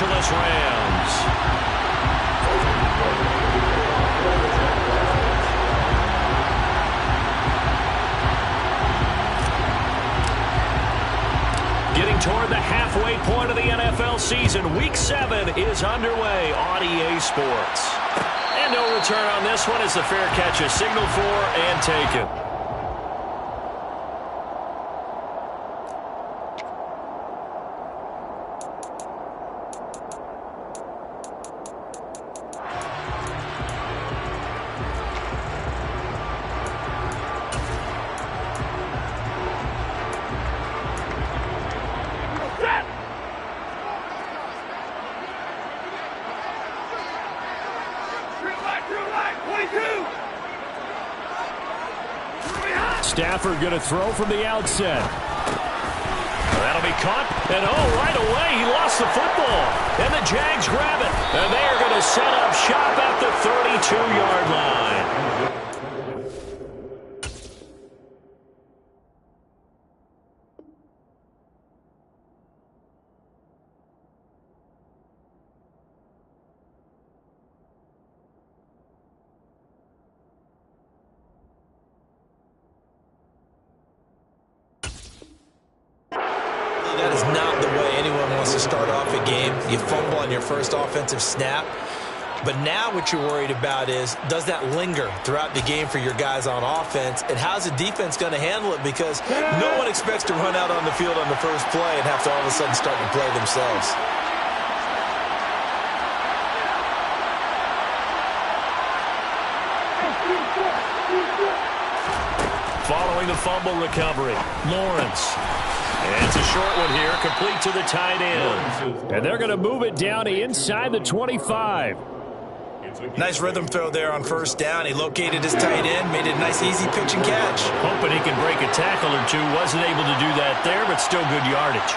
Angeles Rams. Getting toward the halfway point of the NFL season. Week 7 is underway on EA Sports. And no return on this one as the fair catch is signaled for and taken. Stafford going to throw from the outset. That'll be caught. And right away he lost the football. And the Jags grab it. And they are going to set up shop at the 32-yard line. That is not the way anyone wants to start off a game. You fumble on your first offensive snap. But now what you're worried about is, does that linger throughout the game for your guys on offense? And how's the defense going to handle it? Because no one expects to run out on the field on the first play and have to all of a sudden start to play themselves. Following the fumble recovery, Lawrence. And it's a short one here, complete to the tight end. And they're going to move it down inside the 25. Nice rhythm throw there on first down. He located his tight end, made it a nice easy pitch and catch. Hoping he can break a tackle or two. Wasn't able to do that there, but still good yardage.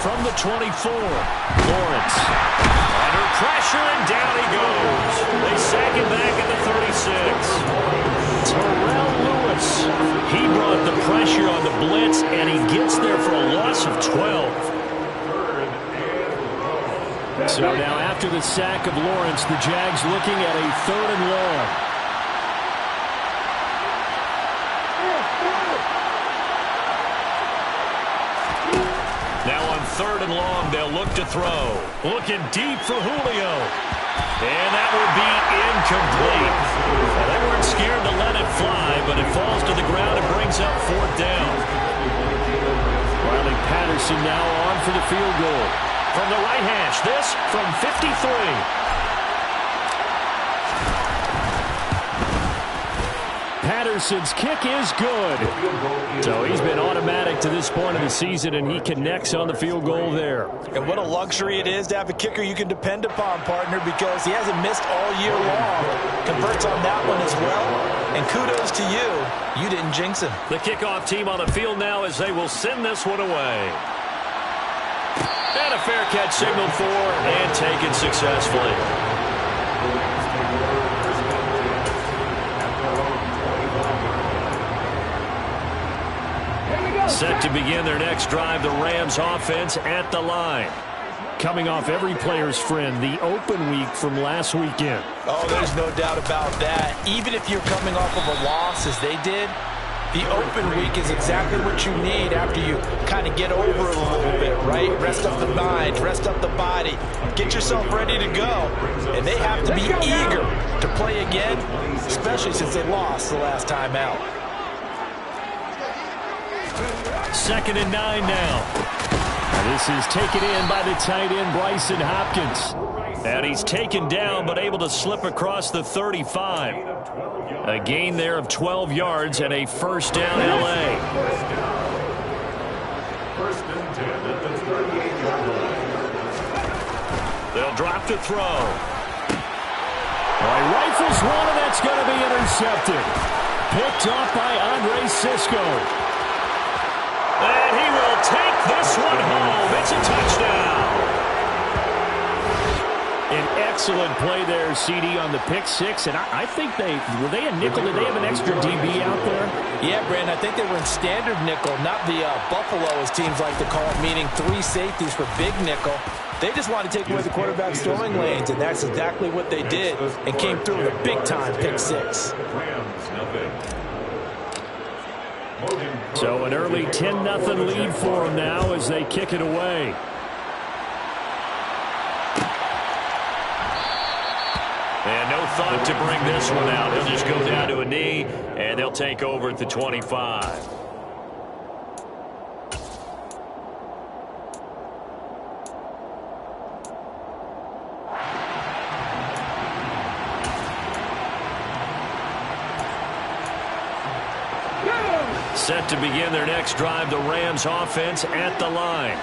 From the 24, Lawrence. Under pressure, and down he goes. They sack him back at the 36. Terrell Lewis. He brought the pressure on the blitz, and he gets there for a loss of 12. So now after the sack of Lawrence, the Jags looking at a 3rd and long. Now on 3rd and long, they'll look to throw. Looking deep for Julio. And that will be incomplete. Well, they weren't scared to let it fly, but it falls to the ground and brings up 4th down. Riley Patterson now on for the field goal. From the right hash, this from 53. Patterson's kick is good. So he's been automatic to this point of the season, and he connects on the field goal there. And what a luxury it is to have a kicker you can depend upon, partner, because he hasn't missed all year long. Converts on that one as well. And kudos to you. You didn't jinx him. The kickoff team on the field now as they will send this one away. And a fair catch signaled for and taken successfully. Set to begin their next drive, the Rams offense at the line. Coming off every player's friend, the open week from last weekend. Oh, there's no doubt about that. Even if you're coming off of a loss as they did, the open week is exactly what you need after you kind of get over it a little bit, right? Rest up the mind, rest up the body, get yourself ready to go. And they have to be eager to play again, especially since they lost the last time out. 2nd and 9 now. This is taken in by the tight end, Bryson Hopkins. And he's taken down, but able to slip across the 35. A gain there of 12 yards and a 1st down, L.A. They'll drop to throw. He rifles one, and that's going to be intercepted. Picked off by Andre Sisco. And he will take this one home. It's a touchdown. An Excellent play there, CD, on the pick six. And I think were they a nickel? Did they have an extra DB out there? Yeah, Brandon, I think they were in standard nickel, not the Buffalo, as teams like to call it, meaning 3 safeties for big nickel. They just wanted to take away the quarterback's throwing lanes, and that's exactly what they did, and came through with a big-time pick six. So an early 10-0 lead for them now as they kick it away. And no thought to bring this one out. He'll just go down to a knee, and they'll take over at the 25. Set to begin their next drive, the Rams offense at the line.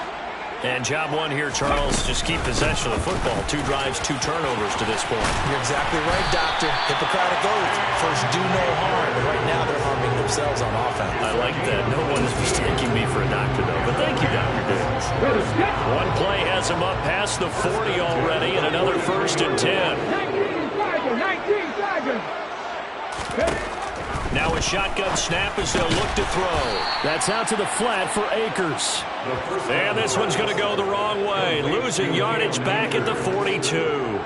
And job one here, Charles, just keep possession of the football. 2 drives, 2 turnovers to this point. You're exactly right, Doctor. Hippocratic oath. First, do no harm. But right now, they're harming themselves on offense. I like that. No one is mistaking me for a doctor, though. But thank you, Dr. Davis. One play has him up past the 40 already, and another 1st and 10. 19 seconds. Now a shotgun snap as they'll look to throw. That's out to the flat for Akers. And this one's going to go the wrong way. Losing yardage back at the 42.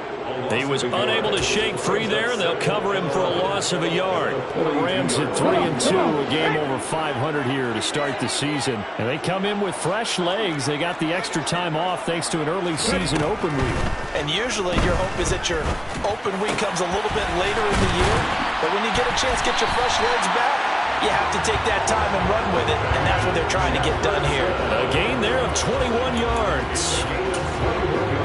He was unable to shake free there, and they'll cover him for a loss of a yard. Well, the Rams at 3-2, a game over 500 here to start the season. And they come in with fresh legs. They got the extra time off thanks to an early season open week. And usually your hope is that your open week comes a little bit later in the year. But when you get a chance to get your fresh legs back, you have to take that time and run with it. And that's what they're trying to get done here. A gain there of 21 yards.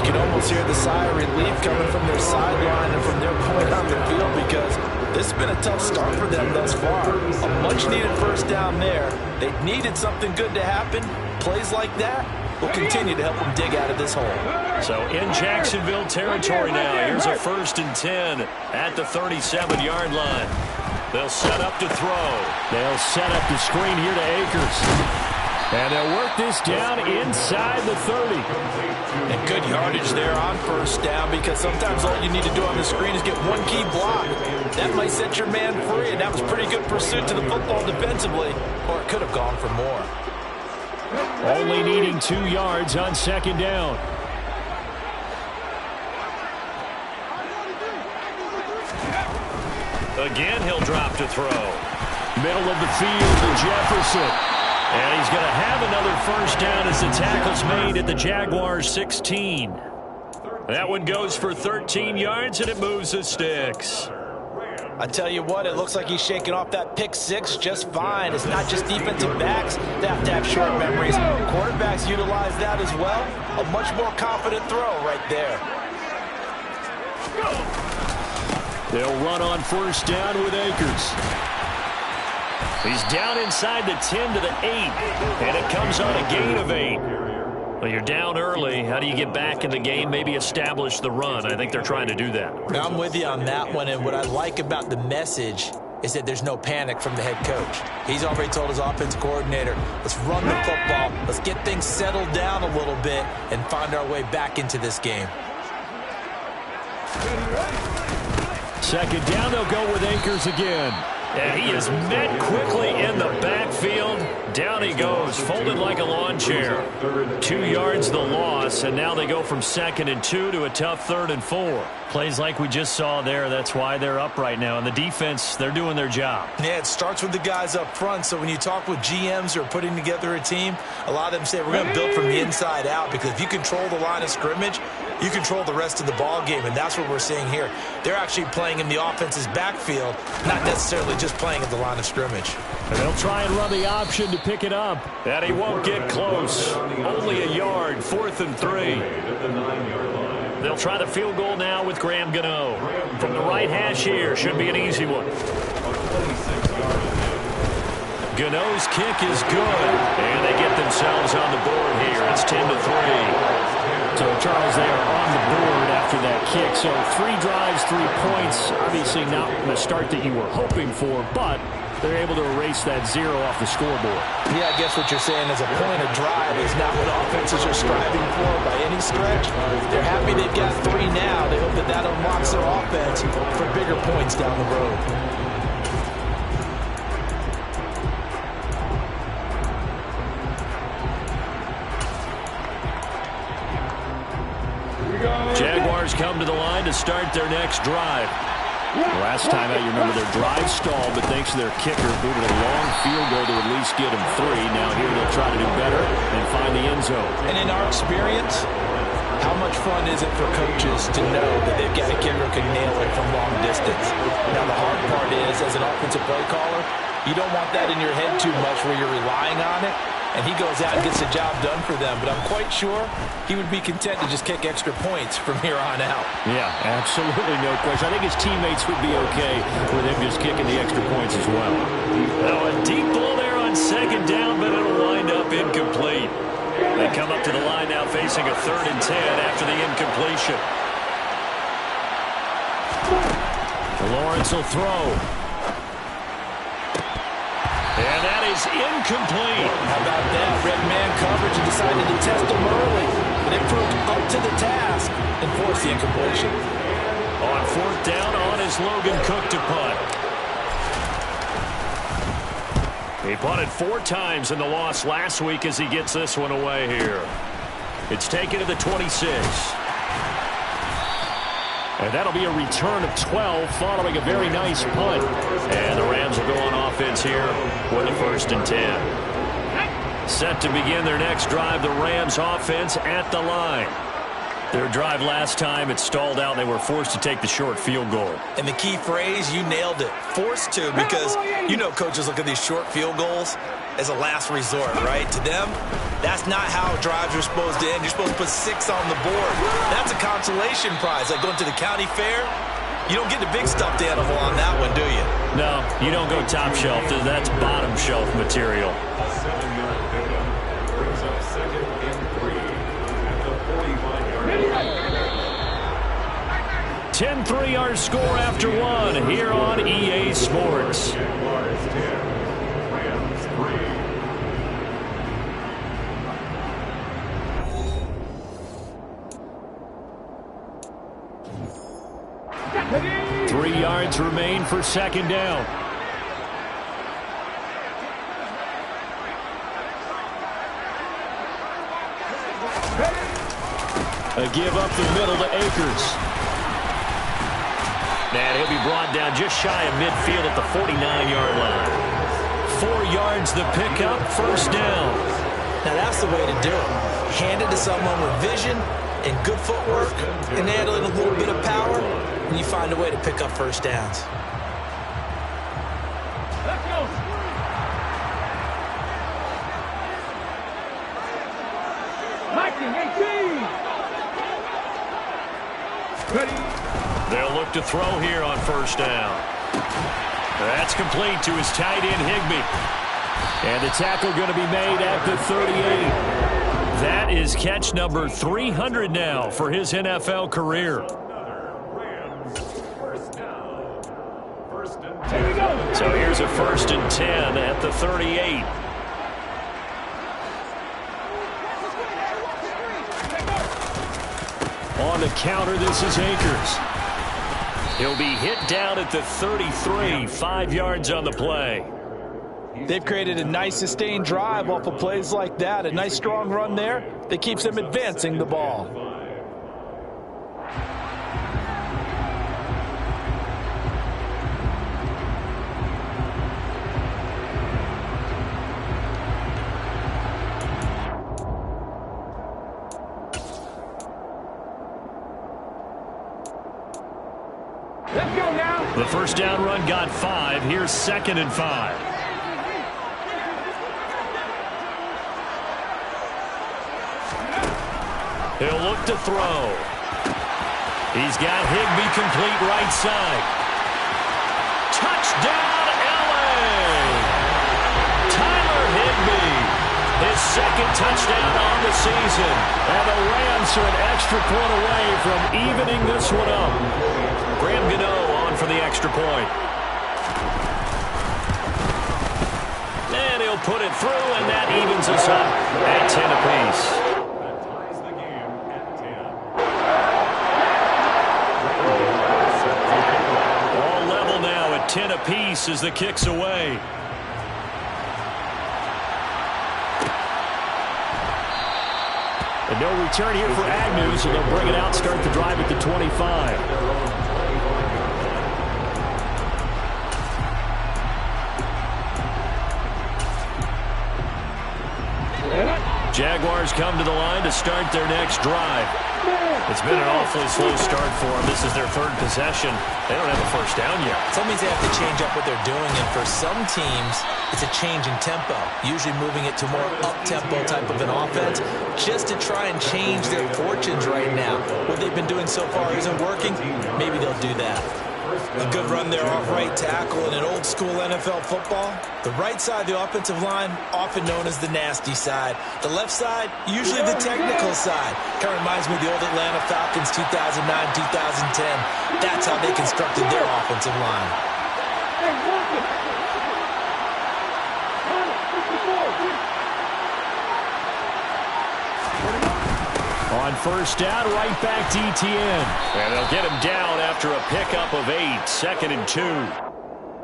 You can almost hear the sigh of relief coming from their sideline and from their point on the field, because this has been a tough start for them thus far. A much-needed first down there. They needed something good to happen. Plays like that will continue to help them dig out of this hole. So in Jacksonville territory now. Here's a 1st and 10 at the 37-yard line. They'll set up to throw. They'll set up the screen here to Akers. And they'll work this down inside the 30. And good yardage there on first down, because sometimes all you need to do on the screen is get one key block. That might set your man free, and that was pretty good pursuit to the football defensively, or it could have gone for more. Only needing 2 yards on 2nd down. Again, he'll drop to throw. Middle of the field to Jefferson. And he's going to have another first down as the tackle's made at the Jaguars' 16. That one goes for 13 yards, and it moves the sticks. I tell you what, it looks like he's shaking off that pick six just fine. It's not just defensive backs that have to have short memories. Quarterbacks utilize that as well. A much more confident throw right there. They'll run on first down with Akers. He's down inside the 10 to the 8, and it comes on a gain of 8. Well, you're down early. How do you get back in the game? Maybe establish the run. I think they're trying to do that. I'm with you on that one, and what I like about the message is that there's no panic from the head coach. He's already told his offensive coordinator, let's run the football, let's get things settled down a little bit and find our way back into this game. 2nd down, they'll go with Akers again. And he is met quickly in the backfield. Down he goes, folded like a lawn chair. 2 yards the loss, and now they go from 2nd and 2 to a tough 3rd and 4. Plays like we just saw there. That's why they're up right now. And the defense, they're doing their job. Yeah, it starts with the guys up front. So when you talk with GMs who are putting together a team, a lot of them say we're going to build from the inside out, because if you control the line of scrimmage, you control the rest of the ball game, and that's what we're seeing here. They're actually playing in the offense's backfield, not necessarily just playing at the line of scrimmage. And they'll try and run the option to pick it up. And he won't get close. Only a yard, 4th and 3. They'll try the field goal now with Graham Gano. From the right hash here, should be an easy one. Gano's kick is good, and they get themselves on the board here. It's 10 to 3. So, Charles, they are on the board after that kick. So 3 drives, 3 points. Obviously not the start that you were hoping for, but they're able to erase that 0 off the scoreboard. Yeah, I guess what you're saying is a point of drive is not what offenses are striving for by any stretch. They're happy they've got 3 now. They hope that that unlocks their offense for bigger points down the road. Jaguars come to the line to start their next drive. Last time out, you remember their drive stalled, but thanks to their kicker, booted a long field goal to at least get them 3. Now here they'll try to do better and find the end zone. And in our experience, how much fun is it for coaches to know that they've got a kicker who can nail it from long distance? Now the hard part is, as an offensive play caller, you don't want that in your head too much where you're relying on it. And he goes out and gets the job done for them. But I'm quite sure he would be content to just kick extra points from here on out. Yeah, absolutely no question. I think his teammates would be okay with him just kicking the extra points as well. Now a deep ball there on second down, but it'll wind up incomplete. They come up to the line now facing a 3rd and 10 after the incompletion. Lawrence will throw. And that is incomplete. How about that? Red man coverage and decided to test him early. But it proved up to the task and forced the incompletion. On 4th down, on is Logan Cook to punt. He punted 4 times in the loss last week as he gets this one away here. It's taken to the 26. And that'll be a return of 12 following a very nice punt. And the Rams will go on offense here with a 1st and 10. Set to begin their next drive, the Rams offense at the line. Their drive last time, it stalled out. They were forced to take the short field goal. And the key phrase, you nailed it. Forced to, because you know coaches look at these short field goals as a last resort, right? To them, that's not how drives are supposed to end. You're supposed to put 6 on the board. That's a consolation prize. Like going to the county fair, you don't get the big stuffed animal on that one, do you? No, you don't go top shelf. That's bottom shelf material. 10-3 our score after 1 here on EA Sports. Three yards remain for 2nd down. A give up the middle to Akers. And he'll be brought down just shy of midfield at the 49-yard line. 4 yards the pickup, 1st down. Now that's the way to do it. Hand it to someone with vision and good footwork and add in a little bit of power, and you find a way to pick up 1st downs. Let's go. They'll look to throw here on 1st down. That's complete to his tight end, Higbee. And the tackle going to be made at the 38. That is catch number 300 now for his NFL career. So here's a 1st and 10 at the 38. On the counter, this is Akers. He'll be hit down at the 33, 5 yards on the play. They've created a nice sustained drive off of plays like that. A nice strong run there that keeps them advancing the ball. Let's go now. The 1st down run got 5. Here's 2nd and 5. He'll look to throw. He's got Higbee complete right side. Touchdown, LA! Tyler Higbee, his 2nd touchdown on the season. And the Rams are an extra point away from evening this one up. Graham Gano on for the extra point. And he'll put it through, and that evens us up at 10 apiece. All level now at 10 apiece as the kick's away. And no return here for Agnew, so they'll bring it out, start the drive at the 25. Jaguars come to the line to start their next drive. It's been an awfully slow start for them. This is their third possession. They don't have a first down yet. That means they have to change up what they're doing, and for some teams, it's a change in tempo, usually moving it to more up-tempo type of an offense, just to try and change their fortunes right now. What they've been doing so far isn't working. Maybe they'll do that. A good run there off right tackle in an old-school NFL football. The right side of the offensive line, often known as the nasty side. The left side, usually the technical side. Kind of reminds me of the old Atlanta Falcons 2009-2010. That's how they constructed their offensive line. On first down, right back to Etienne. And they'll get him down after a pickup of 8, 2nd and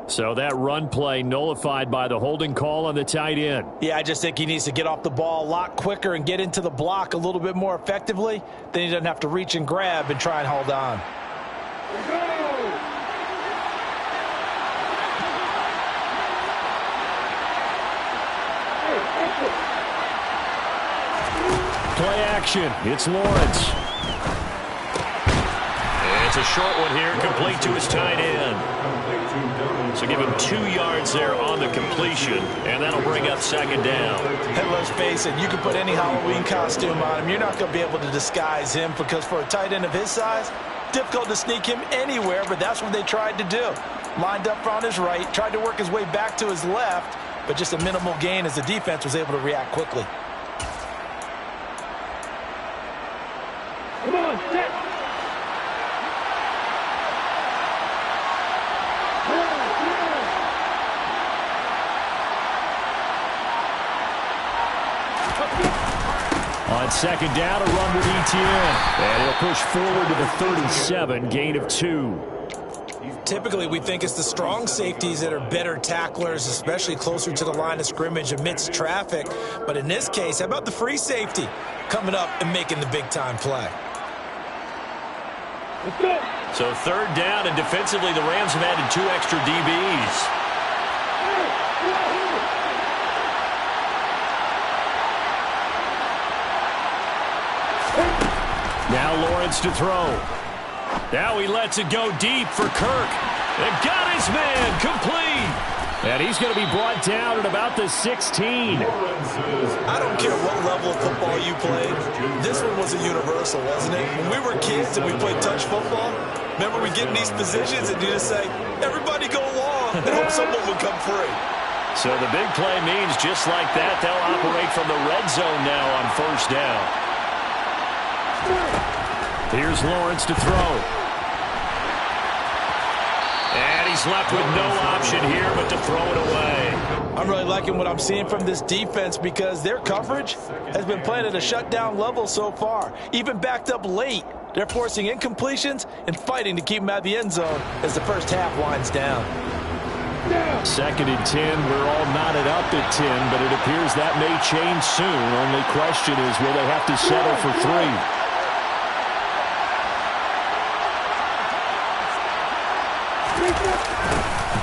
2. So that run play nullified by the holding call on the tight end. Yeah, I just think he needs to get off the ball a lot quicker and get into the block a little bit more effectively. Then he doesn't have to reach and grab and try and hold on. Play action. It's Lawrence. It's a short one here, complete to his tight end. So give him 2 yards there on the completion, and that'll bring up 2nd down. And let's face it, you can put any Halloween costume on him. You're not going to be able to disguise him because for a tight end of his size, difficult to sneak him anywhere, but that's what they tried to do. Lined up on his right, tried to work his way back to his left, but just a minimal gain as the defense was able to react quickly. Come on, set. On 2nd down, a run with Etienne. And he'll push forward to the 37, gain of 2. Typically, we think it's the strong safeties that are better tacklers, especially closer to the line of scrimmage amidst traffic. But in this case, how about the free safety coming up and making the big-time play? So 3rd down, and defensively, the Rams have added 2 extra DBs. Now Lawrence to throw. Now he lets it go deep for Kirk. And got his man complete. And he's going to be brought down at about the 16. I don't care what level of football you played. This one was a universal, wasn't it? When we were kids and we played touch football, remember we get in these positions and you just say, everybody go along, and hope someone would come free. So the big play means just like that, they'll operate from the red zone now on 1st down. Here's Lawrence to throw. And he's left with no option here but to throw it away. I'm really liking what I'm seeing from this defense because their coverage has been playing at a shutdown level so far. Even backed up late, they're forcing incompletions and fighting to keep them out of the end zone as the first half winds down. 2nd and 10. We're all knotted up at 10, but it appears that may change soon. Only question is, will they have to settle for 3?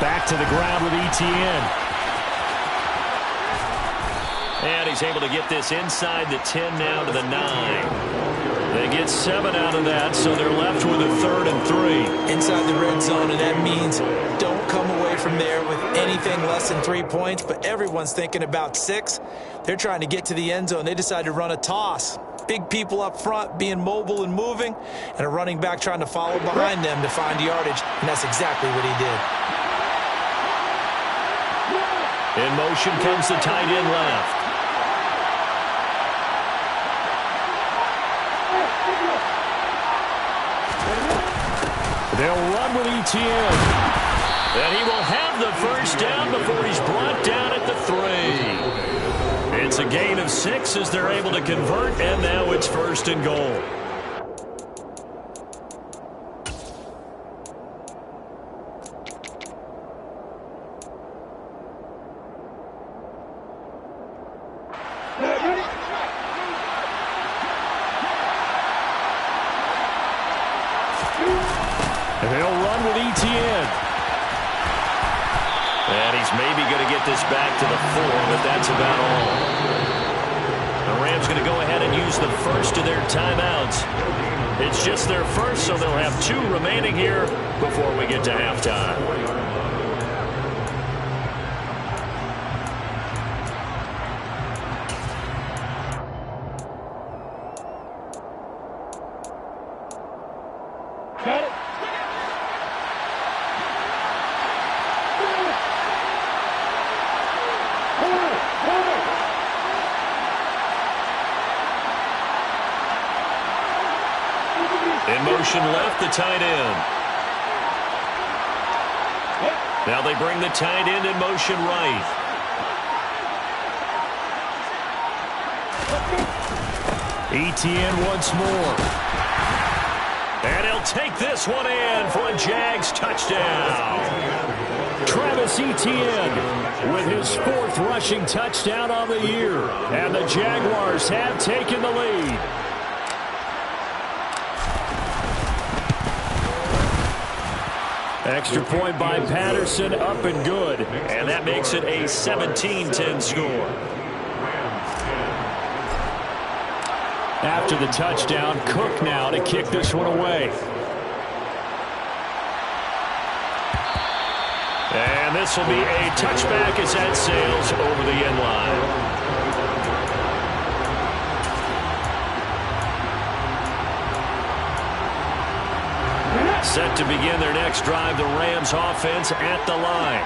Back to the ground with Etienne. And he's able to get this inside the 10 now to the 9. They get 7 out of that, so they're left with a 3rd and 3. Inside the red zone, and that means don't come away from there with anything less than 3 points, but everyone's thinking about 6. They're trying to get to the end zone. They decide to run a toss. Big people up front being mobile and moving, and a running back trying to follow behind them to find yardage, and that's exactly what he did. In motion comes the tight end left. They'll run with Etienne. And he will have the first down before he's brought down at the 3. It's a gain of 6 as they're able to convert, and now it's 1st and goal. And they'll run with Etienne. And he's maybe going to get this back to the 4, but that's about all. The Rams going to go ahead and use the first of their timeouts. It's just their first, so they'll have 2 remaining here before we get to halftime. In motion left, the tight end. Now they bring the tight end in motion right. Etienne once more. And he'll take this one in for a Jags touchdown. Travis Etienne with his 4th rushing touchdown on the year. And the Jaguars have taken the lead. Extra point by Patterson, up and good. And that makes it a 17-10 score. After the touchdown, Cook now to kick this one away. And this will be a touchback as that sails over the end line. Set to begin their next drive, the Rams offense at the line.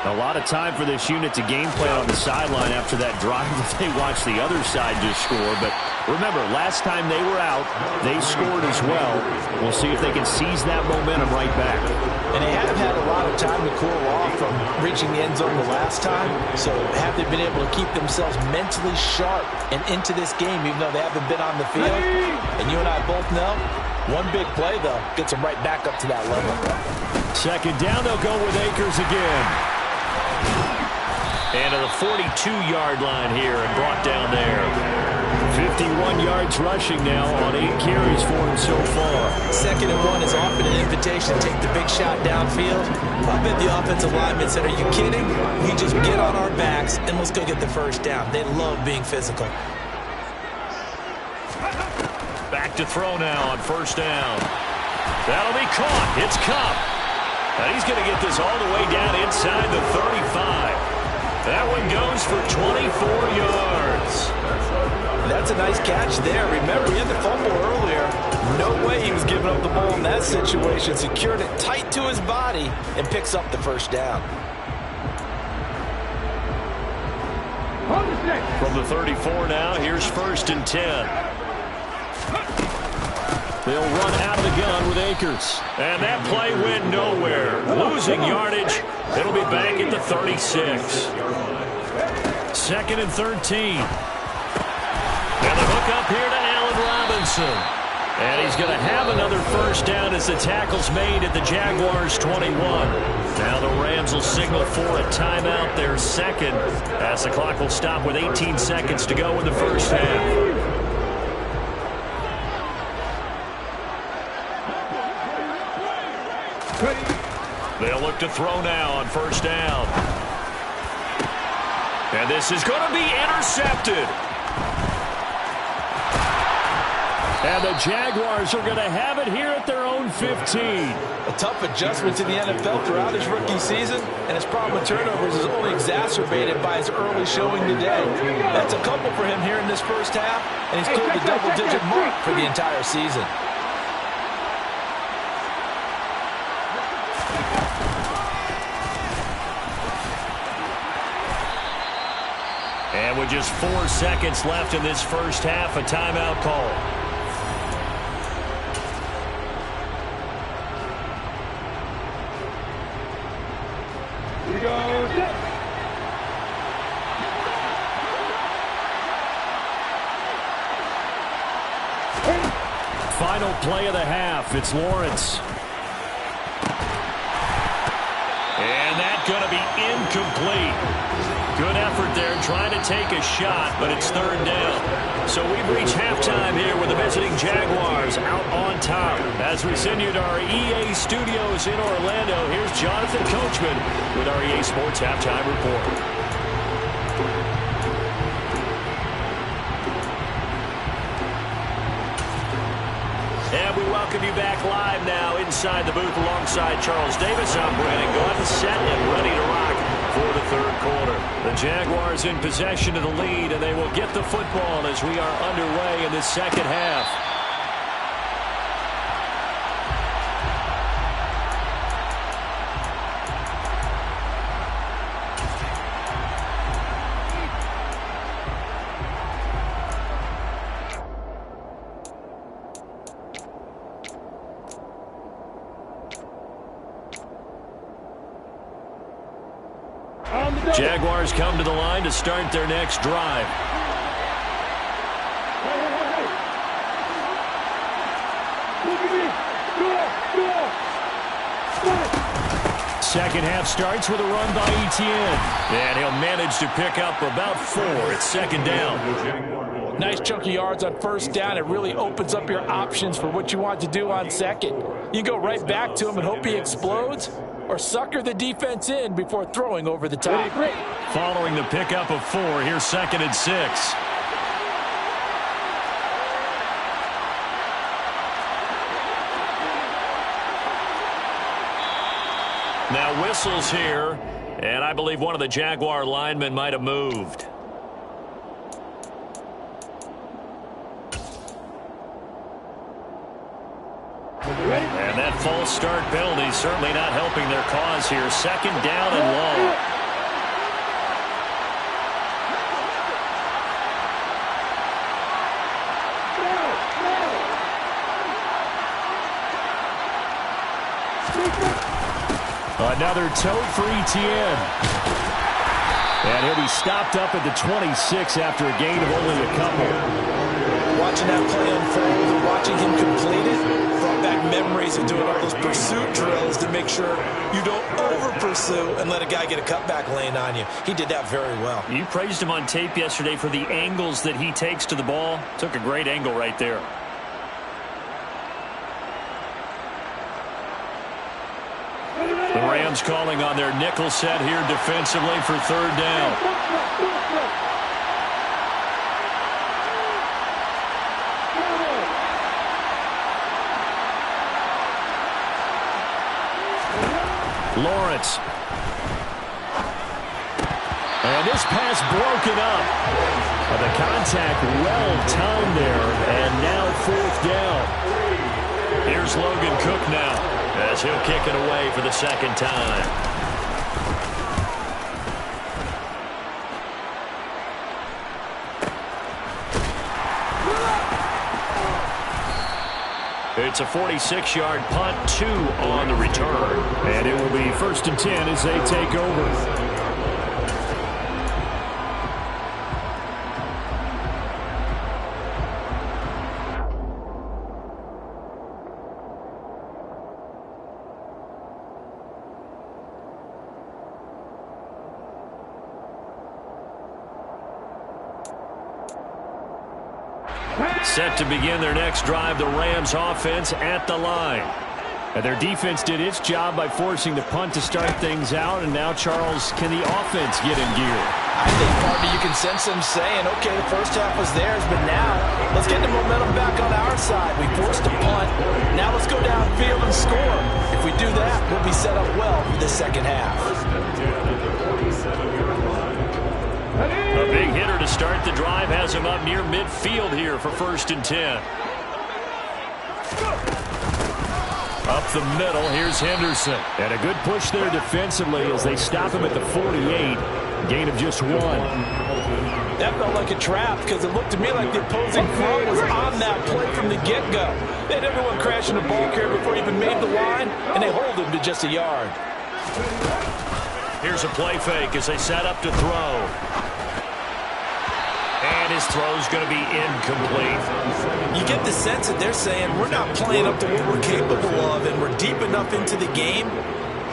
A lot of time for this unit to game plan on the sideline after that drive that they watched the other side just score. But remember, last time they were out, they scored as well. We'll see if they can seize that momentum right back. And they have had a lot of time to cool off from reaching the end zone the last time. So have they been able to keep themselves mentally sharp and into this game, even though they haven't been on the field? And you and I both know, one big play, though, gets them right back up to that level. 2nd down, they'll go with Akers again. And to the 42-yard line here and brought down there. 51 yards rushing now on 8 carries for him so far. 2nd and 1 is often an invitation to take the big shot downfield. I bet the offensive linemen said, are you kidding? We just get on our backs and let's go get the 1st down. They love being physical. Back to throw now on 1st down. That'll be caught. It's Kupp. And he's going to get this all the way down inside the 35. That one goes for 24 yards. That's a nice catch there. Remember, he had the fumble earlier. No way he was giving up the ball in that situation. Secured it tight to his body and picks up the 1st down. From the 34 now, here's 1st and 10. They'll run out of the gun with Akers. And that play went nowhere. Losing yardage. It'll be back at the 36. 2nd and 13. And the hook up here to Allen Robinson. And he's going to have another 1st down as the tackle's made at the Jaguars' 21. Now the Rams will signal for a timeout, their 2nd, as the clock will stop with 18 seconds to go in the 1st half. They'll look to throw now on 1st down. And this is going to be intercepted. And the Jaguars are going to have it here at their own 15. A tough adjustment to the NFL throughout his rookie season, and his problem with turnovers is only exacerbated by his early showing today. That's a couple for him here in this 1st half, and he's cleared the double-digit mark for the entire season. And with just 4 seconds left in this 1st half, a timeout call. final play of the half. It's Lawrence. And that's going to be incomplete. Good effort there trying to take a shot, but it's third down. So we've reached halftime here with the visiting Jaguars out on top. As we send you to our EA studios in Orlando, here's Jonathan Coachman with our EA Sports Halftime Report. And we welcome you back live now inside the booth alongside Charles Davis. I'm Brandon Gaudin, set and ready to rock for the third quarter. The Jaguars in possession of the lead, and they will get the football as we are underway in the second half. Jaguars come to the line to start their next drive. Second half starts with a run by Etienne. And he'll manage to pick up about 4. It's second down. Nice chunky yards on first down. It really opens up your options for what you want to do on second. You go right back to him and hope he explodes, or sucker the defense in before throwing over the top. Following the pickup of 4, here's second and 6. Now whistles here, and I believe one of the Jaguar linemen might have moved. And that false start penalty certainly not helping their cause here. Second down and long. Another tote for Etienne. And he'll be stopped up at the 26 after a gain of only a couple. Watching that play unfold and watching him complete it brought back memories of doing all those pursuit drills to make sure you don't over-pursue and let a guy get a cutback lane on you. He did that very well. You praised him on tape yesterday for the angles that he takes to the ball. Took a great angle right there. The Rams calling on their nickel set here defensively for third down. Lawrence. And this pass broken up. The contact well timed there, and now fourth down. Here's Logan Cook now, as he'll kick it away for the second time. It's a 46-yard punt, 2 on the return. And it will be 1st and 10 as they take over. Set to begin their next drive, the Rams offense at the line. And their defense did its job by forcing the punt to start things out. And now, Charles, can the offense get in gear? I think, partner, you can sense them saying, okay, the first half was theirs, but now let's get the momentum back on our side. We forced a punt. Now let's go downfield and score. If we do that, we'll be set up well for the second half. A big hitter to start the drive has him up near midfield here for 1st and 10. Up the middle, here's Henderson. And a good push there defensively as they stop him at the 48. Gain of just 1. That felt like a trap because it looked to me like the opposing front was on that play from the get-go. They had everyone crashing the ball carrier before he even made the line, and they hold him to just a yard. Here's a play fake as they set up to throw. And his throw's going to be incomplete. You get the sense that they're saying we're not playing up to what we're capable of, and we're deep enough into the game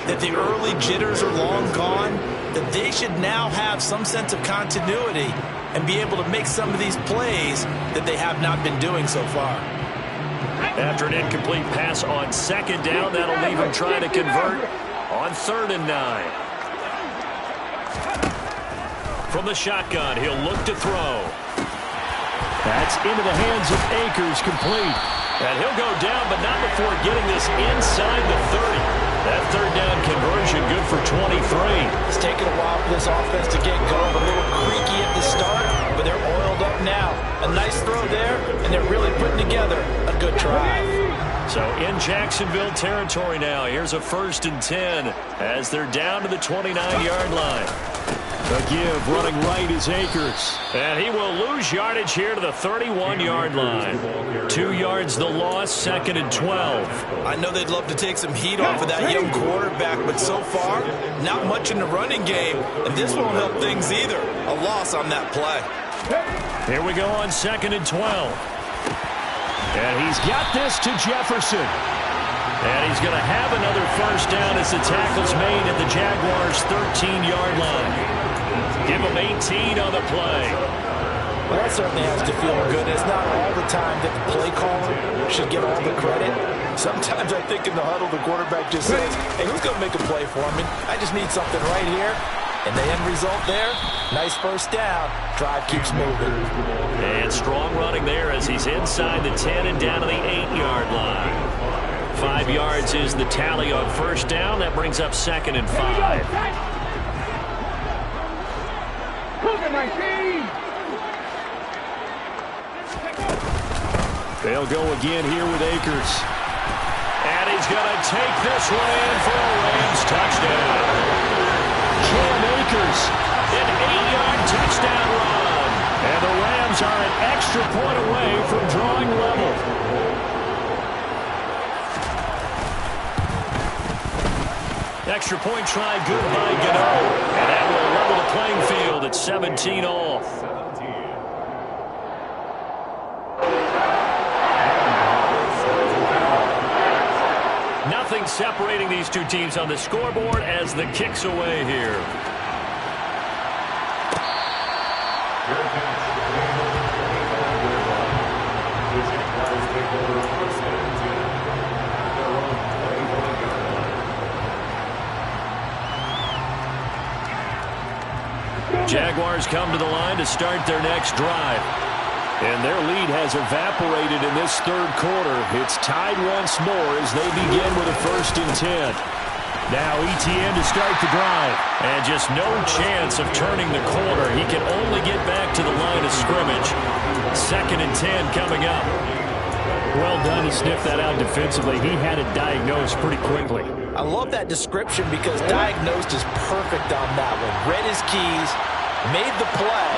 that the early jitters are long gone, that they should now have some sense of continuity and be able to make some of these plays that they have not been doing so far. After an incomplete pass on second down, that'll leave him trying to convert on 3rd and 9. From the shotgun, he'll look to throw. That's into the hands of Akers, complete. And he'll go down, but not before getting this inside the 30. That 3rd down conversion good for 23. It's taken a while for this offense to get going. A little creaky at the start, but they're oiled up now. A nice throw there, and they're really putting together a good drive. So in Jacksonville territory now, here's a 1st and 10 as they're down to the 29-yard line. The give running right is Akers. And he will lose yardage here to the 31-yard line. 2 yards the loss, 2nd and 12. I know they'd love to take some heat off of that young quarterback, but so far, not much in the running game, and this won't help things either. A loss on that play. Here we go on 2nd and 12. And he's got this to Jefferson. And he's going to have another 1st down as the tackle's made at the Jaguars' 13-yard line. Give him 18 on the play. Well, that certainly has to feel good. It's not all the time that the play caller should get all the credit. Sometimes I think in the huddle the quarterback just says, hey, who's going to make a play for me? I just need something right here. And the end result there, nice 1st down. Drive keeps moving. And strong running there as he's inside the 10 and down to the 8-yard line. 5 yards is the tally on 1st down. That brings up 2nd and 5. They'll go again here with Akers. And he's going to take this one in for a Rams touchdown. Cam Akers. An 8-yard touchdown run. And the Rams are an extra point away from drawing level. Extra point try good by Gano. And that will level the playing field at 17 all. Nothing separating these two teams on the scoreboard as the kick's away here. Jaguars come to the line to start their next drive. And their lead has evaporated in this 3rd quarter. It's tied once more as they begin with a 1st and 10. Now ETN to start the drive. And just no chance of turning the corner. He can only get back to the line of scrimmage. 2nd and 10 coming up. Well done to sniff that out defensively. He had it diagnosed pretty quickly. I love that description because diagnosed is perfect on that one. Read his keys, made the play,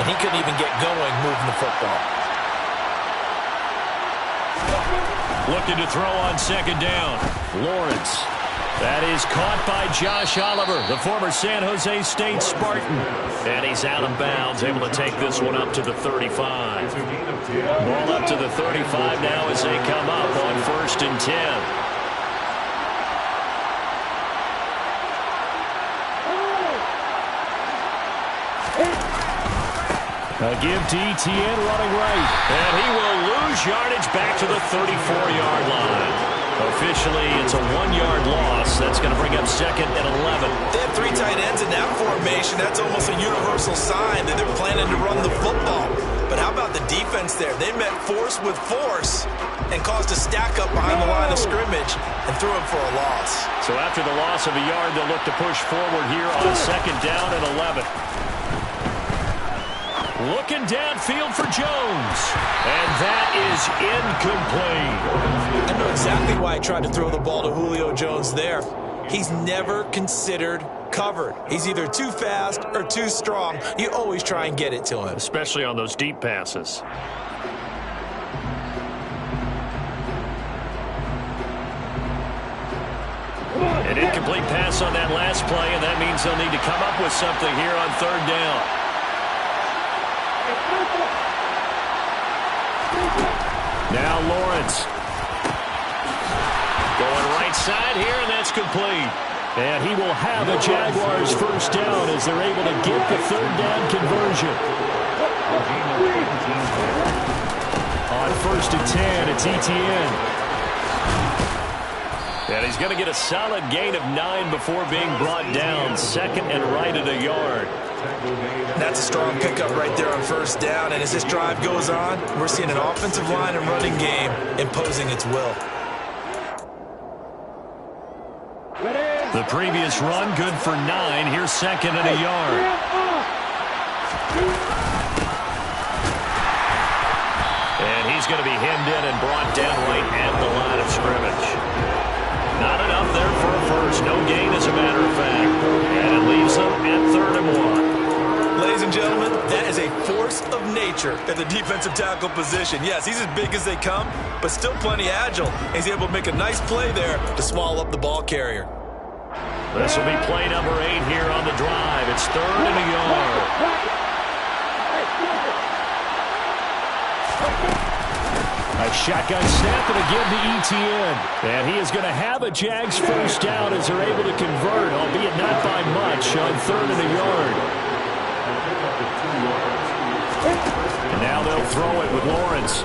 and he couldn't even get going moving the football. Looking to throw on 2nd down. Lawrence. That is caught by Josh Oliver, the former San Jose State Spartan. And he's out of bounds, able to take this one up to the 35. Ball up to the 35 now as they come up on 1st and 10. A give to ETN running right. And he will lose yardage back to the 34-yard line. Officially, it's a 1-yard loss. That's going to bring up 2nd and 11. They have 3 tight ends in that formation. That's almost a universal sign that they're planning to run the football. But how about the defense there? They met force with force and caused a stack up behind the line of scrimmage and threw him for a loss. So after the loss of a yard, they'll look to push forward here on 2nd down and 11. Looking downfield for Jones. And that is incomplete. I know exactly why I tried to throw the ball to Julio Jones there. He's never considered covered. He's either too fast or too strong. You always try and get it to him. Especially on those deep passes. An incomplete pass on that last play, and that means they'll need to come up with something here on 3rd down. Now Lawrence. Going right side here, and that's complete. And he will have a Jaguars first down as they're able to get the third down conversion. On 1st and 10, it's ETN. And he's going to get a solid gain of 9 before being brought down. Second and right at a yard. That's a strong pickup right there on 1st down. And as this drive goes on, we're seeing an offensive line and running game imposing its will. The previous run, good for 9. Here's second and a yard. And he's going to be hemmed in and brought down right at the line of scrimmage. Not enough there for a first. No gain, as a matter of fact. And it leaves them at 3rd and 1. Ladies and gentlemen, that is a force of nature at the defensive tackle position. Yes, he's as big as they come, but still plenty agile. He's able to make a nice play there to swallow up the ball carrier. This will be play number 8 here on the drive. It's 3rd and a yard. A shotgun snap and again to ETN. And he is going to have a Jags first down as they're able to convert, albeit not by much, on 3rd and a yard. And now they'll throw it with Lawrence.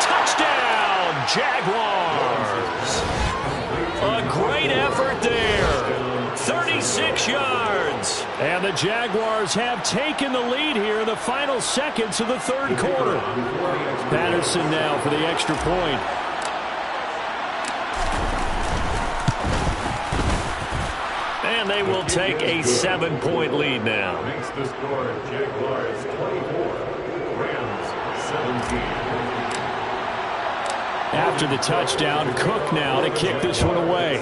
Touchdown, Jaguars! A great effort there. 36 yards. And the Jaguars have taken the lead here in the final seconds of the 3rd quarter. Patterson now for the extra point. And they will take a 7-point lead now. Makes the score Jaguars 24, Rams 17. After the touchdown, Cook now to kick this one away.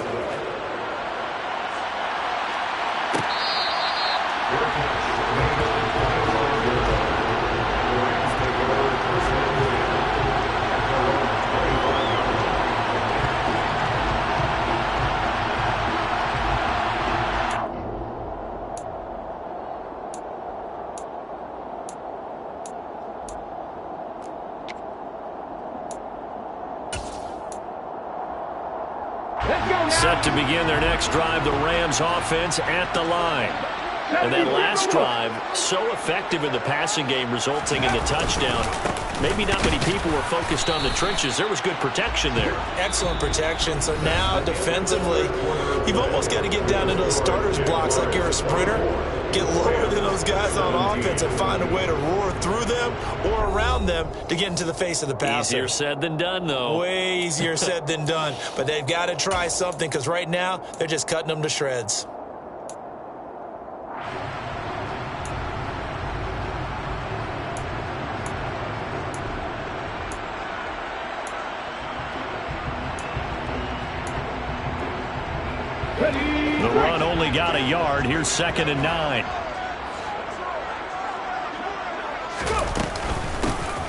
Set to begin their next drive, the Rams offense at the line. And that last drive, so effective in the passing game, resulting in the touchdown. Maybe not many people were focused on the trenches. There was good protection there. Excellent protection. So now defensively, you've almost got to get down into those starters blocks like you're a sprinter. Get lower than those guys on offense and find a way to roar through them or around them to get into the face of the passer. Easier said than done, though. Way easier said than done. But they've got to try something because right now they're just cutting them to shreds. The run only got a yard. Here's 2nd and 9.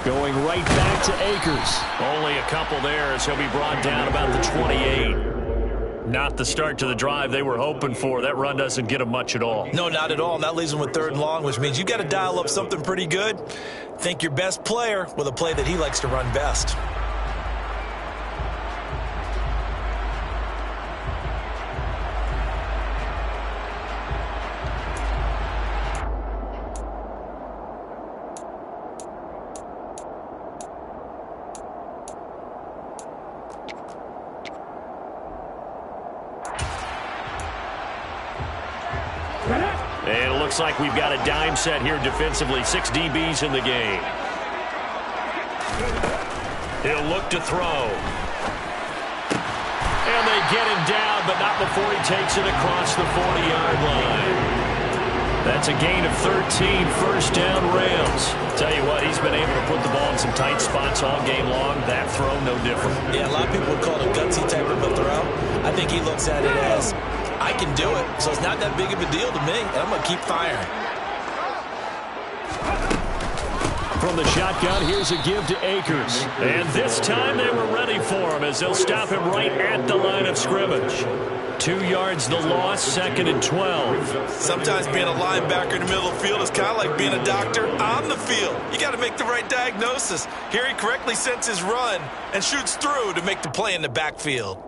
Going right back to Akers. Only a couple there as he'll be brought down about the 28. Not the start to the drive they were hoping for. That run doesn't get them much at all. No, not at all. And that leaves them with 3rd and long, which means you've got to dial up something pretty good. Think your best player with a play that he likes to run best. And it looks like we've got a dime set here defensively. 6 DBs in the game. He'll look to throw. And they get him down, but not before he takes it across the 40-yard line. That's a gain of 13, first down Rams. Tell you what, he's been able to put the ball in some tight spots all game long. That throw, no different. Yeah, a lot of people would call it a gutsy type of a throw. I think he looks at it as, I can do it, so it's not that big of a deal to me, and I'm going to keep firing. From the shotgun, here's a give to Akers. And this time they were ready for him as they'll stop him right at the line of scrimmage. 2 yards the loss, 2nd and 12. Sometimes being a linebacker in the middle of the field is kind of like being a doctor on the field. You got to make the right diagnosis. Here he correctly sets his run and shoots through to make the play in the backfield.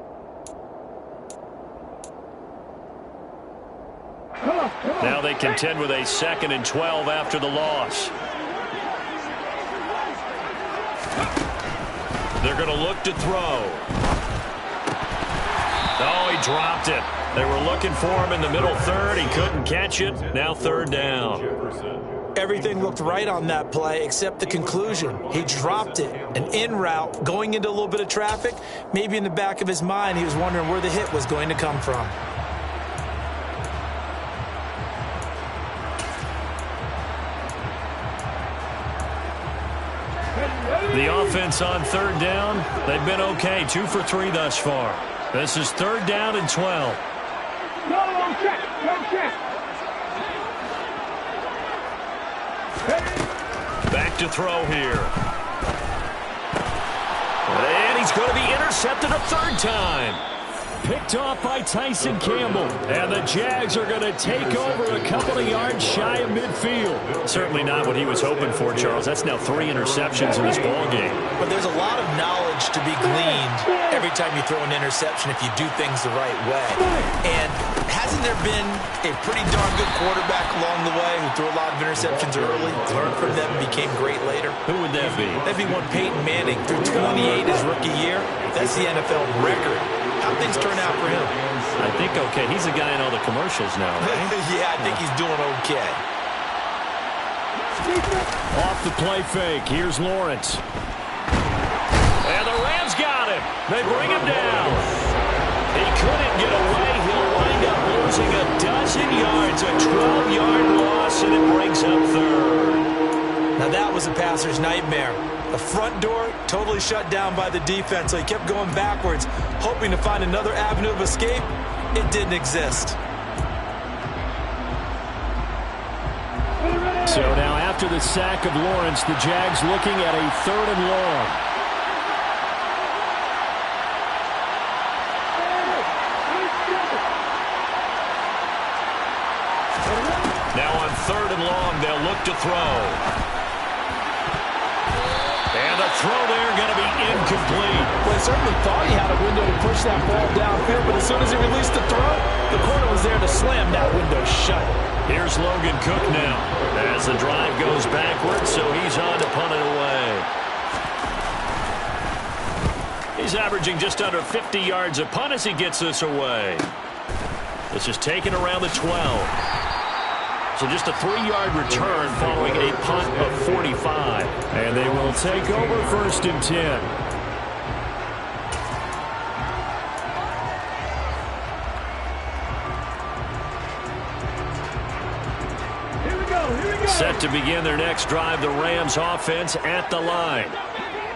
Now they contend with a 2nd and 12 after the loss. They're going to look to throw. Oh, he dropped it. They were looking for him in the middle third. He couldn't catch it. Now 3rd down. Everything looked right on that play except the conclusion. He dropped it. An in route, going into a little bit of traffic. Maybe in the back of his mind, he was wondering where the hit was going to come from. The offense on 3rd down, they've been okay. 2 for 3 thus far. This is 3rd down and 12. No check. Back to throw here. And he's going to be intercepted a 3rd time. Picked off by Tyson Campbell. And the Jags are going to take over a couple of yards shy of midfield. Certainly not what he was hoping for, Charles. That's now 3 interceptions in this ballgame. But there's a lot of knowledge to be gleaned every time you throw an interception if you do things the right way. And hasn't there been a pretty darn good quarterback along the way who threw a lot of interceptions early, learned from them, and became great later? Who would that be? That'd be one Peyton Manning. Threw 28 his rookie year. That's the NFL record. How'd things turn out for him? I think okay. He's a guy in all the commercials now, right? Yeah, I think he's doing okay. Off the play fake. Here's Lawrence. And the Rams got him. They bring him down. He couldn't get away. He'll wind up losing a dozen yards. A 12-yard loss, and it brings up 3rd. Now that was a passer's nightmare. The front door totally shut down by the defense, so he kept going backwards, hoping to find another avenue of escape. It didn't exist. So now after the sack of Lawrence, the Jags looking at a 3rd and long. Now on 3rd and long, they'll look to throw. And the throw there going to be incomplete. Well, he certainly thought he had a window to push that ball downfield, but as soon as he released the throw, the corner was there to slam that window shut. Here's Logan Cook now as the drive goes backwards, so he's on to punt it away. He's averaging just under 50 yards a punt as he gets this away. This is taken around the 12. So just a 3-yard return following a punt of 45. And they will take over 1st and 10. Here we go. Set to begin their next drive, the Rams offense at the line.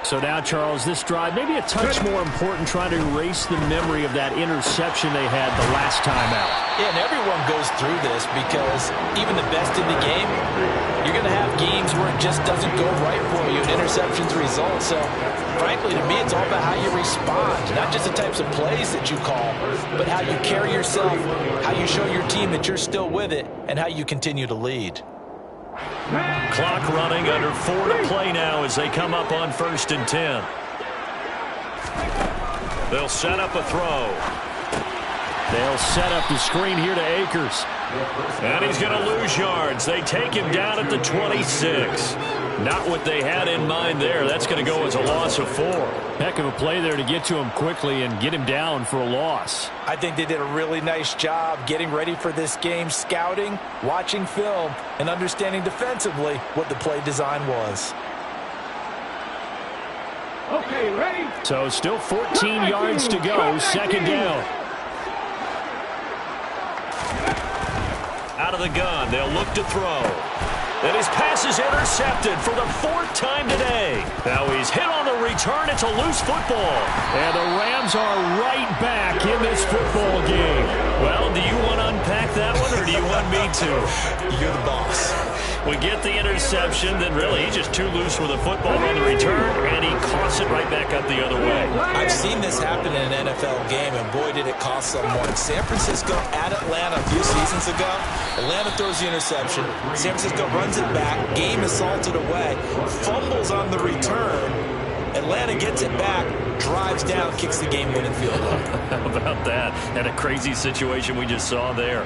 So now, Charles, this drive maybe a touch more important, trying to erase the memory of that interception they had the last time out. Yeah, and everyone goes through this because even the best in the game, you're going to have games where it just doesn't go right for you and interceptions result. So, frankly, to me, it's all about how you respond, not just the types of plays that you call, but how you carry yourself, how you show your team that you're still with it, and how you continue to lead. Clock running, under 4 to play now as they come up on 1st and 10. They'll set up a throw. They'll set up the screen here to Akers. And he's going to lose yards. They take him down at the 26. Not what they had in mind there. That's going to go as a loss of 4. Heck of a play there to get to him quickly and get him down for a loss. I think they did a really nice job getting ready for this game, scouting, watching film, and understanding defensively what the play design was. Okay, ready? So still 14 yards to go, 2nd down. Out of the gun, they'll look to throw. And his pass is intercepted for the 4th time today. Now he's hit on the return. It's a loose football. And the Rams are right back in this football game. Well, do you want to unpack that one, or do you want me to? You're the boss. We get the interception, then really he's just too loose with the football on the return, and he coughs it right back up the other way. I've seen this happen in an NFL game, and boy, did it cost someone. San Francisco at Atlanta a few seasons ago. Atlanta throws the interception. San Francisco runs it back. Game is salted away. Fumbles on the return. Atlanta gets it back, drives down, kicks the game-winning field goal. How about that? And a crazy situation we just saw there.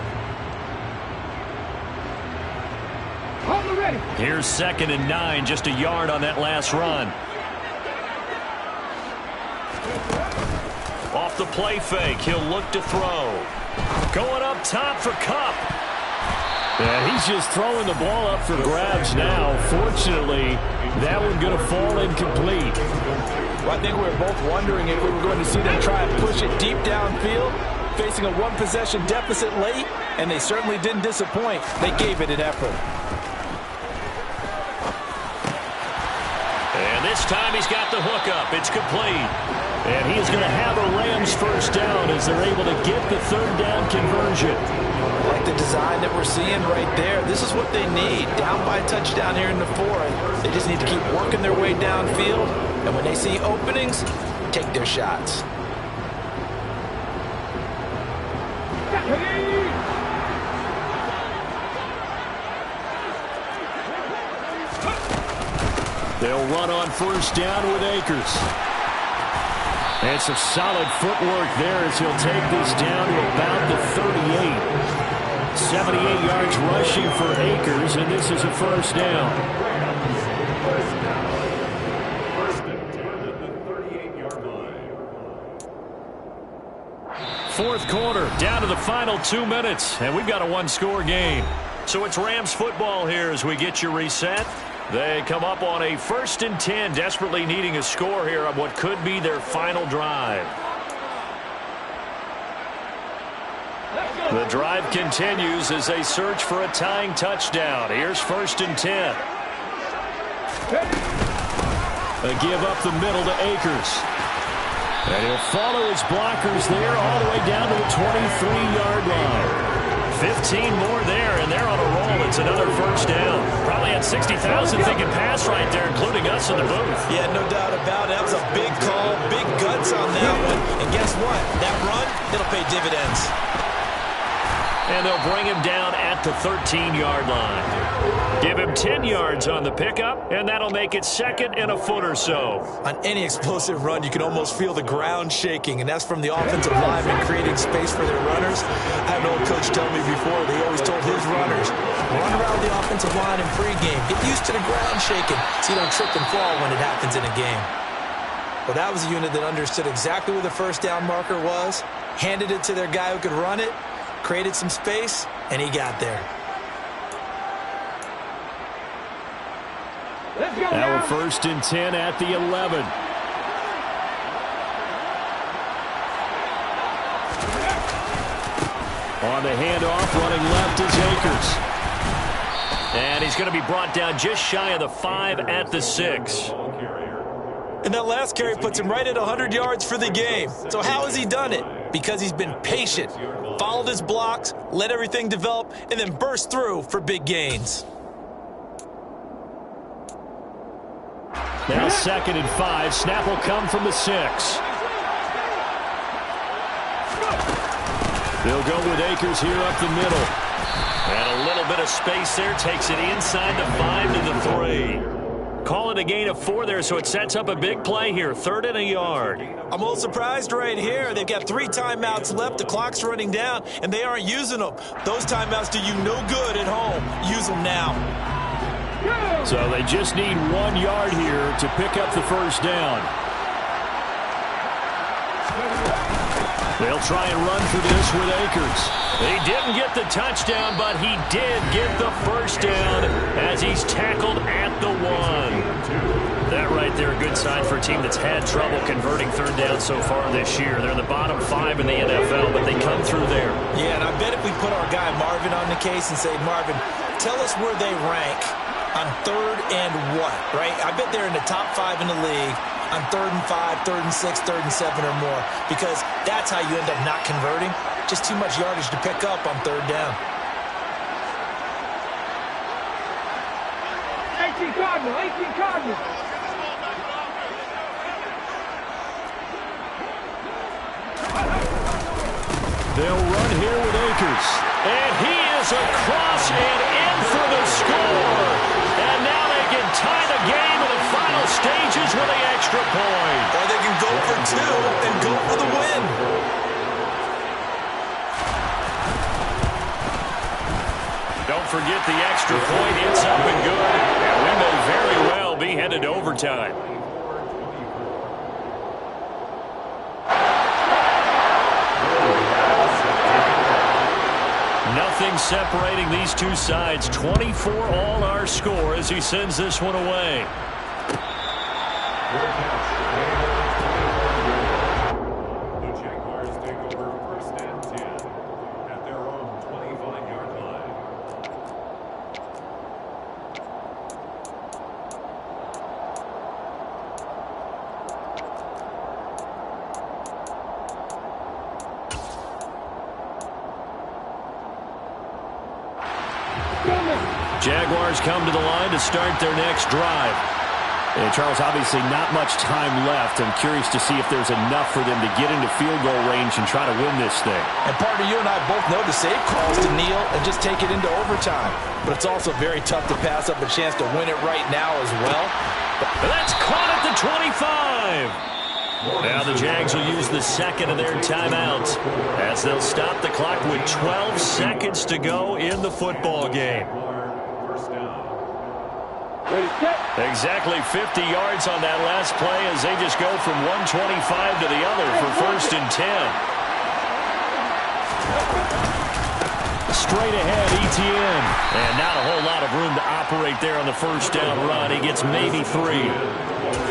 Here's 2nd and 9, just a yard on that last run. Off the play fake, he'll look to throw. Going up top for Kupp. And he's just throwing the ball up for grabs now. Fortunately, that one going to fall incomplete. Well, I think we were both wondering if we were going to see them try and push it deep downfield, facing a one-possession deficit late, and they certainly didn't disappoint. They gave it an effort. And this time he's got the hookup. It's complete. And he is going to have a Rams first down as they're able to get the 3rd down conversion. Like the design that we're seeing right there. This is what they need. Down by a touchdown here in the 4th. They just need to keep working their way downfield. And when they see openings, take their shots. They'll run on first down with Akers. And some solid footwork there as he'll take this down to about the 38. 78 yards rushing for Akers, and this is a first down. First and 10 at the 38-yard line. 4th quarter, down to the final 2 minutes, and we've got a one-score game. So it's Rams football here as we get you reset. They come up on a 1st and 10, desperately needing a score here on what could be their final drive. The drive continues as they search for a tying touchdown. Here's 1st and 10. They give up the middle to Akers. And he'll follow his blockers there all the way down to the 23-yard line. 15 more there, and they're on a roll. It's another first down. Probably had 60,000 thinking pass right there, including us in the booth. Yeah, no doubt about it. That was a big call, big guts on that one. And guess what? That run, it'll pay dividends. And they'll bring him down at the 13-yard line. Give him 10 yards on the pickup, and that'll make it 2nd and a foot or so. On any explosive run, you can almost feel the ground shaking, and that's from the offensive linemen creating space for their runners. I had an old coach tell me before, they always told his runners, run around the offensive line in pregame. Get used to the ground shaking so you don't trip and fall when it happens in a game. Well, that was a unit that understood exactly where the first down marker was, handed it to their guy who could run it, created some space, and he got there. Now 1st and 10 at the 11. On the handoff, running left is Akers. And he's going to be brought down just shy of the 5 at the 6. And that last carry puts him right at 100 yards for the game. So how has he done it? Because he's been patient, followed his blocks, let everything develop, and then burst through for big gains. Now 2nd and 5. Snap will come from the 6. They'll go with Akers here up the middle. And a little bit of space there. Takes it inside the 5 to the 3. Call it a gain of 4 there, so it sets up a big play here. 3rd and a yard. I'm a little surprised right here. They've got 3 timeouts left. The clock's running down, and they aren't using them. Those timeouts do you no good at home. Use them now. So they just need 1 yard here to pick up the first down. They'll try and run for this with Akers. He didn't get the touchdown, but he did get the first down as he's tackled at the 1. That right there, a good sign for a team that's had trouble converting 3rd down so far this year. They're in the bottom 5 in the NFL, but they come through there. Yeah, and I bet if we put our guy Marvin on the case and say, Marvin, tell us where they rank on 3rd and what, right? I bet they're in the top 5 in the league on 3rd and 5, 3rd and 6, 3rd and 7 or more, because that's how you end up not converting. Just too much yardage to pick up on 3rd down. 18 Cardinal, 18 Cardinal. They'll run here with Akers. And he is across and in for the score. And now they can tie the game in the final stages with the extra point. Or they can go for two and go for the win. Don't forget the extra point. It's up and good. And we may very well be headed to overtime. Nothing separating these two sides. 24 all our score as he sends this one away. The Jaguars take over 1st and 10 at their own 25-yard line. Jaguars come to the line to start their next drive. And Charles, obviously not much time left. I'm curious to see if there's enough for them to get into field goal range and try to win this thing. And partner, you and I both know the safe calls to kneel and just take it into overtime. But it's also very tough to pass up a chance to win it right now as well. That's caught at the 25. Now the Jags will use the second of their timeouts as they'll stop the clock with 12 seconds to go in the football game. First down. Ready, set. Exactly 50 yards on that last play as they just go from 125 to the other for 1st and 10. Straight ahead, Etienne. And not a whole lot of room to operate there on the first down run. He gets maybe 3.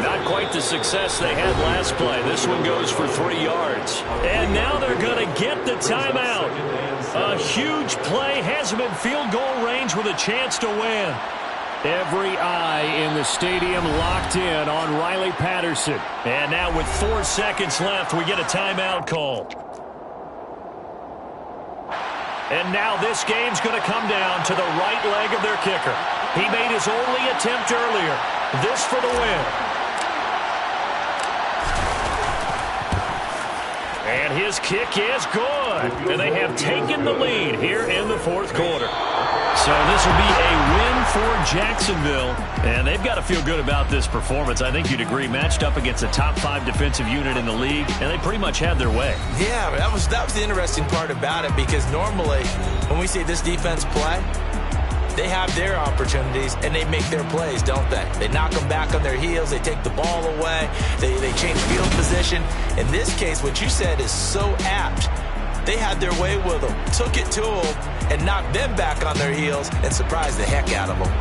Not quite the success they had last play. This one goes for 3 yards. And now they're going to get the timeout. A huge play has him in field goal range with a chance to win. Every eye in the stadium locked in on Riley Patterson. And now with 4 seconds left, we get a timeout call. And now this game's going to come down to the right leg of their kicker. He made his only attempt earlier. This for the win. And his kick is good. And they have taken the lead here in the 4th quarter. So this will be a win for Jacksonville. And they've got to feel good about this performance. I think you'd agree, matched up against a top 5 defensive unit in the league. And they pretty much had their way. Yeah, that was the interesting part about it, because normally when we see this defense play, they have their opportunities and they make their plays, don't they? They knock them back on their heels. They take the ball away. They change field position. In this case, what you said is so apt. They had their way with them, took it to them, and knocked them back on their heels and surprised the heck out of them.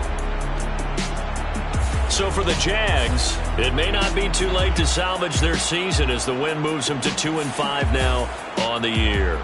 So for the Jags, it may not be too late to salvage their season as the win moves them to 2-5 now on the year.